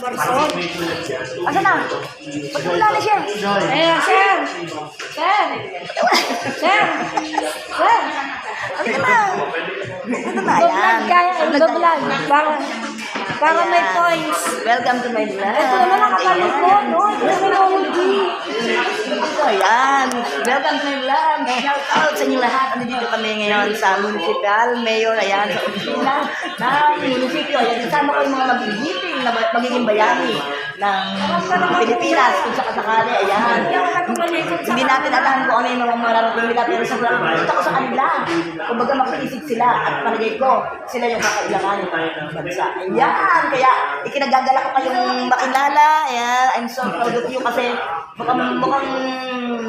Marisol. Asa na? Ba't wala na siya? Eh, sir! Sir! Sir! Sir! Ano na? Ano na yan? Vlog. Para may points. Welcome to my vlog. Ito naman nakakalit ko, no? Terminology. Ito, yan. Welcome to my vlog. Shout out sa inyo lahat. Dito kami ngayon sa municipal, mayor, ayan, sa opisina ng munisipyo. Ayan, kasama ko yung mga mag-meeting na magiging bayani ng Pilipinas kung sakasakali. Ayan. Hindi natin alam kung ano yung mga mararating nila, pero sobrang kita ko sa kanila. Kung baga makiisip sila at palagay ko, sila yung kakailangan ng bansa. Ayan. Kaya ikinagagala ko kayong makilala. Ayan. I'm so proud of you kasi mukhang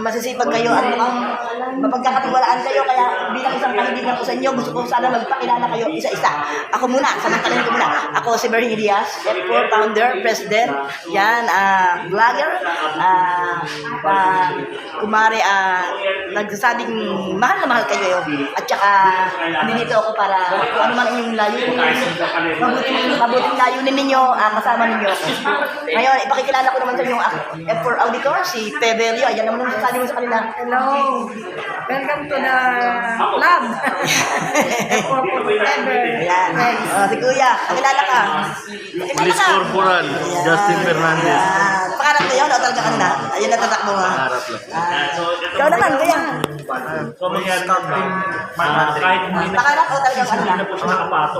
masisipag kayo at mukhang mapagkakatiwalaan kayo. Kaya bilang isang kaibigan ko sa inyo, gusto ko sana magpakilala kayo isa-isa. Ako muna, samantalahin ko muna. Ako si Berhing Diaz, F4 founder, president. Yan, vlogger. Kumari, nagsasabing mahal na mahal kayo. At saka, nandito ako para kung ano man inyong layunin. Mabuting layunin ninyo, kasama ninyo. Ngayon, ipakikilala ko naman sa inyo F4 auditor, si Pebelio. Ayan naman ang sasabi mo sa kanila. Hello. Welcome to the club. F4 forever. Ayan. Si Kuya, pakilala ka. Police Corporal, Justin Fernandez. Pangarap ko yun, o talaga ano na? Ayun na tatak mo ha. Pangarap lang. Ikaw naman, Kuya. Kahit hindi na Pangarap o talaga ano na? po siya nakapato,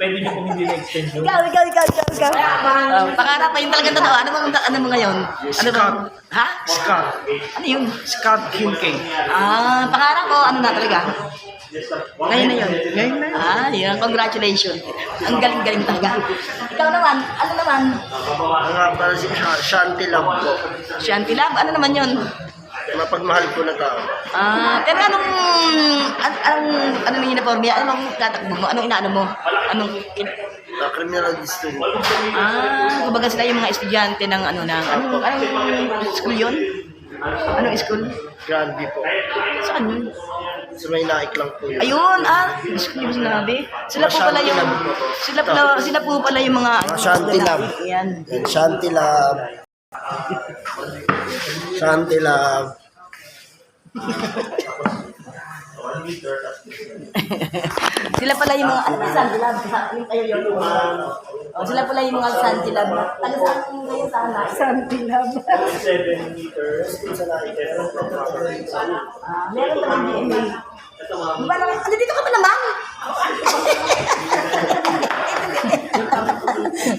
pwede niyo kung hindi na-extend yun. Ikaw. Pangarap pa yun talagang totoo. Ano mo ngayon? Ano ba? Ha? Scott. Ano yun? Scott Kincaid. Pangarap ko, ano na talaga? Ngayon na yun. Ngayon na. Yun. Congratulations. Ang galing-galing talaga. Ikaw naman, ano naman? Nga para si Shanti Love po. Shanti Love, ano naman yun? Mapagmahal ko na tao. Pero anong uniforme? Anong tatakbo mo? Anong inaano mo? Anong Na criminal student. kumbaga sila yung mga estudyante ng anong school yun? Anong school? Grande po. Saan yun? Sa may naik lang po yun. Ayun, school yung sinabi. Sila po pala yung mga Shanti Love. Ayan. Yan, Shanti Love. Shanti Love. Sila pala yung mga Santi Lab. Yung kayo yun. Sila pala yung mga Santi Lab. Taga saan kayo sana? Santi Lab. 7 meters. Meron naman DNA. Diba naman? Dito ka pa naman?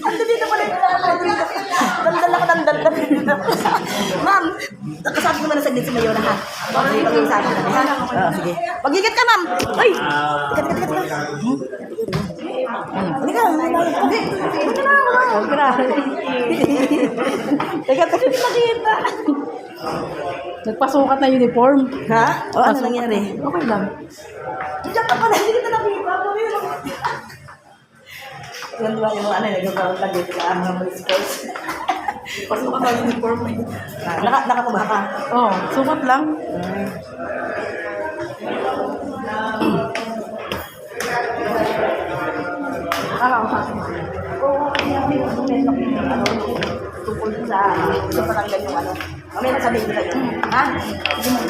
Dito pala yung daldal ako ng daldal. Ma'am, nakasabi ko na saglit si Mayora ha. Okay, pag-iusapan natin ha. Sige. Pag-igat ka ma'am. Ay! Ikat. Hindi ka. Teka, hindi makita. Nagpasukat na uniform. Ha? O, ano nangyari? Okay lang. Diyan ka pala, hindi kita nakita. Yung mga nagkakaroon lang dito sa mga municipals. Pasukat na uniform. Nakakubaha ka? Oh, sukat lang. Tungkol sa barangay yung ano. Mamaya nasabihin ko sa'yo. Ha? Sige mo.